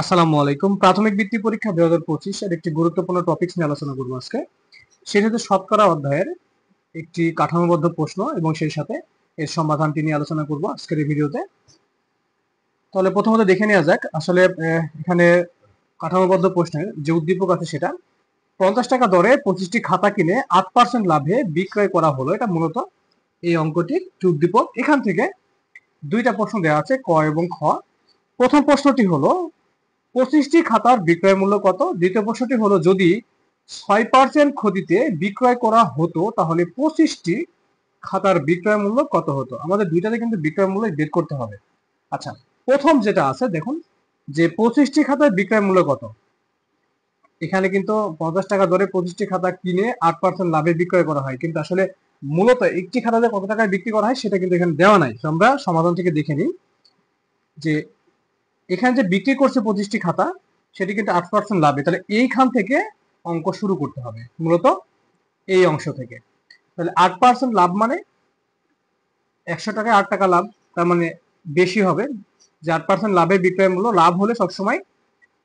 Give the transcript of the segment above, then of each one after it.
আসসালামু আলাইকুম। প্রাথমিক বৃত্তি পরীক্ষা 2025 এর একটি গুরুত্বপূর্ণ টপিকস নিয়ে আলোচনা করব আজকে। সেটা হচ্ছে শতকরা অধ্যায়ের একটি কাঠামোবদ্ধ প্রশ্ন এবং সেই সাথে এর সমাধানটি নিয়ে আলোচনা করব আজকের এই ভিডিওতে। তাহলে প্রথমত দেখে নেওয়া যাক আসলে এখানে কাঠামোবদ্ধ প্রশ্নের যে উদ্দীপক আছে সেটা 50 টাকা দরে 25টি খাতা কিনে 8% লাভে বিক্রয় করা হলো। এটা মূলত এই অঙ্কটির যে উদ্দীপক। এখান থেকে দুইটা প্রশ্ন দেওয়া আছে, ক এবং খ। প্রথম প্রশ্নটি হলো 25টি খাতার বিক্রয় মূল্য কত। দ্বিতীয় প্রশ্নটি হলো যদি 6% ক্ষতিতে বিক্রয় করা হতো তাহলে 25টি খাতার বিক্রয় মূল্য কত হতো। আমাদের দুইটাতে কিন্তু বিক্রয় মূল্য বের করতে হবে। আচ্ছা, প্রথম যেটা আছে দেখুন যে 25টি খাতার বিক্রয় মূল্য কত। এখানে কিন্তু 50 টাকা দরে 25টি খাতা কিনে 8% লাভে বিক্রয় করা হয়, কিন্তু আসলে মূলত একটি খাতাতে কত টাকায় বিক্রি করা হয় সেটা কিন্তু এখানে দেওয়া নাই। আমরা সমাধান থেকে দেখে নিই যে এখানে যে বিক্রি করছে 25টি খাতা সেটি কিন্তু 8% লাভে, তাহলে এইখান থেকে অঙ্ক শুরু করতে হবে, মূলত এই অংশ থেকে। তাহলে 8% লাভ মানে 100 টাকায় 8 টাকা লাভ, তার মানে বেশি হবে। যে 8% লাভের বিক্রয় মূল্য, লাভ হলে সবসময়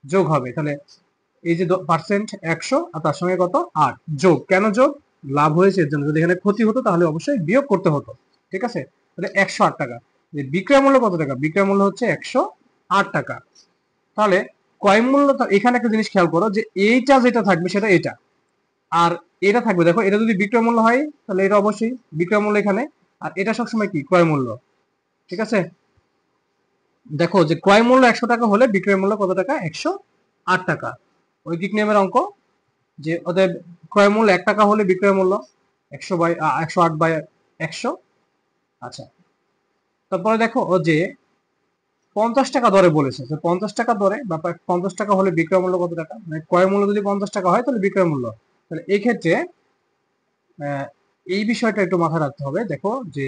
যোগ হবে। তাহলে এই যে পার্সেন্ট 100 আর তার সঙ্গে কত 8 যোগ, কেন যোগ? লাভ হয়েছে এর জন্য। যদি এখানে ক্ষতি হতো তাহলে অবশ্যই বিয়োগ করতে হতো। ঠিক আছে, তাহলে 108 টাকা। যে বিক্রয় মূল্য কত টাকা? বিক্রয় মূল্য হচ্ছে 108 টাকা। তাহলে ক্রয় মূল্য, এখানে একটা জিনিস খেয়াল করো যে এইটা যেটা থাকবে সেটা এটা, আর এটা থাকবে। দেখো এটা যদি বিক্রয় মূল্য হয় তাহলে এটা অবশ্যই বিক্রয় মূল্য এখানে, আর এটা সবসময় কি ক্রয় মূল্য। ঠিক আছে, দেখো যে ক্রয় মূল্য 100 টাকা হলে বিক্রয় মূল্য কত টাকা? 108 টাকা। ঐকিক নিয়মের অঙ্ক যে ওদের ক্রয় মূল্য 1 টাকা হলে বিক্রয় মূল্য 108/100। আচ্ছা, তারপরে দেখো ও যে 50 টাকা দরে বলেছে, 50 টাকা দরে বা 50 টাকা হলে বিক্রয় মূল্য কত টাকা, মানে ক্রয় মূল্য যদি 50 টাকা হয় তাহলে বিক্রয় মূল্য। তাহলে এই ক্ষেত্রে এই বিষয়টা একটু মাথায় রাখতে হবে। দেখো যে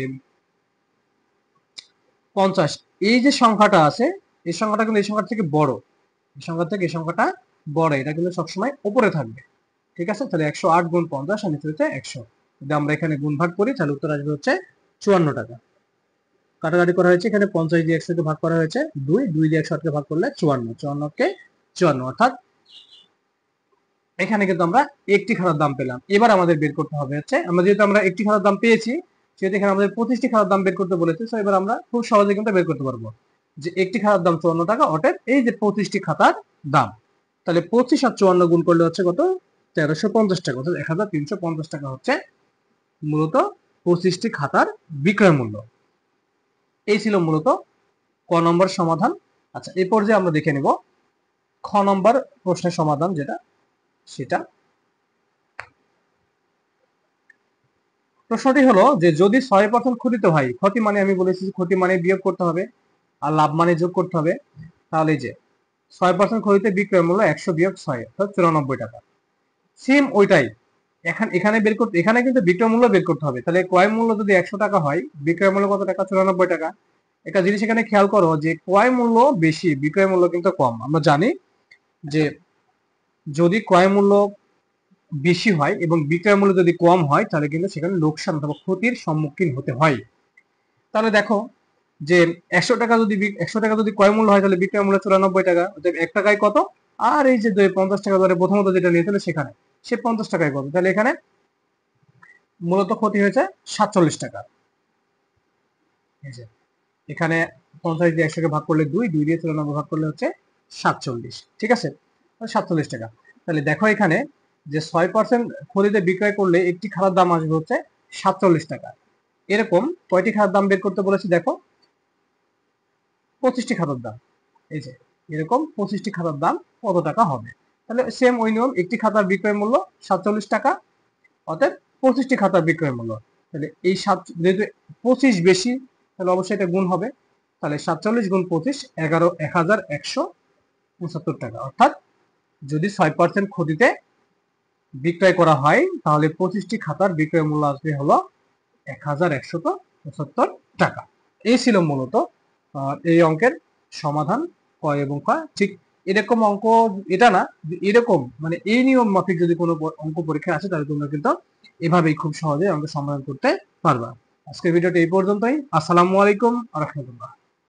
50, এই যে সংখ্যাটা আছে এই সংখ্যাটা কিন্তু এই সংখ্যার থেকে বড়, এই সংখ্যা থেকে এই সংখ্যাটা বড়, এটা কিন্তু সবসময় উপরে থাকবে। ঠিক আছে, তাহলে 108 গুণ 50 আর নিচে হচ্ছে 100। যদি আমরা এখানে গুণ ভাগ করি তাহলে উত্তর আসবে হচ্ছে 54 টাকা। কাটাকাটি করা হয়েছে, এখানে 50 দিয়ে 100 কে ভাগ করা হয়েছে 2, 2 দিয়ে 108 কে ভাগ করলে 54, 54 কে 54, অর্থাৎ এখানে কিন্তু আমরা একটি খাতার দাম পেলাম। এবার আমাদের বের করতে হবে হচ্ছে, আমরা যেহেতু আমরা একটি খাতার দাম পেয়েছি সেহেতু এখানে আমাদের 25টি খাতার দাম বের করতে বলেছে। তো এবার আমরা খুব সহজে কিন্তু বের করতে পারবো যে একটি খাতার দাম 54 টাকা, অর্থাৎ এই যে 25টি খাতার দাম। তাহলে 25 আর 54 গুণ করলে হচ্ছে কত? 1350 টাকা, অর্থাৎ 1350 টাকা হচ্ছে মূলত 25টি খাতার বিক্রয় মূল্য। এই ছিল মূলত ক নম্বর সমাধান। আচ্ছা, এই পর্যায়ে আমরা দেখে নেব খ নম্বর প্রশ্নের সমাধান যেটা, সেটা প্রশ্নটি হলো যে যদি 6% ক্ষতিতে হয়, ক্ষতি মানে আমি বলেছি ক্ষতি মানে বিয়োগ করতে হবে আর লাভ মানে যোগ করতে হবে। তাহলে যে 6% ক্ষতিতে বিক্রয় মূল্য 100 বিয়োগ 6 অর্থাৎ 94 টাকা। সেম ওইটাই এখানে বের করতে, এখানে কিন্তু বিক্রয় মূল্য বের করতে হবে। তাহলে ক্রয় মূল্য যদি 100 টাকা হয়, বিক্রয় মূল্য কত টাকা? 94 টাকা। একটা জিনিস এখানে খেয়াল করো যে ক্রয় মূল্য বেশি, বিক্রয় মূল্য কিন্তু কম। আমরা জানি যে যদি ক্রয় মূল্য বেশি হয় এবং বিক্রয় মূল্য যদি কম হয় তাহলে কিন্তু সেখানে লোকসান অথবা ক্ষতির সম্মুখীন হতে হয়। তাহলে দেখো যে 100 টাকা যদি ক্রয় মূল্য হয় তাহলে বিক্রয় মূল্য 94 টাকা, অর্থাৎ 1 টাকায় কত? আর এই যে 50 টাকা ধরে প্রথমত যেটা নিয়েছিল সেখানে সে 50 টাকায় কত, তাহলে এখানে মূলত ক্ষতি হয়েছে 47 টাকা। এখানে 50 দিয়ে 100 কে ভাগ করলে 2, 2 দিয়ে 94 ভাগ করলে হচ্ছে 47। ঠিক আছে, 47 টাকা। তাহলে দেখো এখানে যে 6% খরিদে বিক্রয় করলে একটি খাতার দাম আসবে হচ্ছে 47 টাকা। এরকম কয়টি খাতার দাম বের করতে বলেছি? দেখো 25টি খাতার দাম, এই যে এরকম 25টি খাতার দাম কত টাকা হবে। তাহলে সেম ওই নিয়ম, একটি খাতার বিক্রয় মূল্য 47 টাকা, অর্থাৎ 25টি খাতার বিক্রয় মূল্য। তাহলে এই যেহেতু 25 বেশি তাহলে অবশ্যই এটা গুণ হবে। তাহলে 47 গুণ 25 11,175 টাকা, অর্থাৎ যদি 6% ক্ষতিতে বিক্রয় করা হয় তাহলে 25টি খাতার বিক্রয় মূল্য আসবে হলো 1175 টাকা। এই ছিল মূলত এই অঙ্কের সমাধান ক এবং খ। ঠিক এরকম অঙ্ক, এটা না এরকম মানে এই নিয়ম মাফিক যদি কোনো অঙ্ক পরীক্ষা আসে তাহলে তোমরা কিন্তু এভাবেই খুব সহজে অঙ্ক সমাধান করতে পারবা। আজকের ভিডিওটা এই পর্যন্তই। আসসালামু আলাইকুম ওয়া রাহমাতুল্লাহ।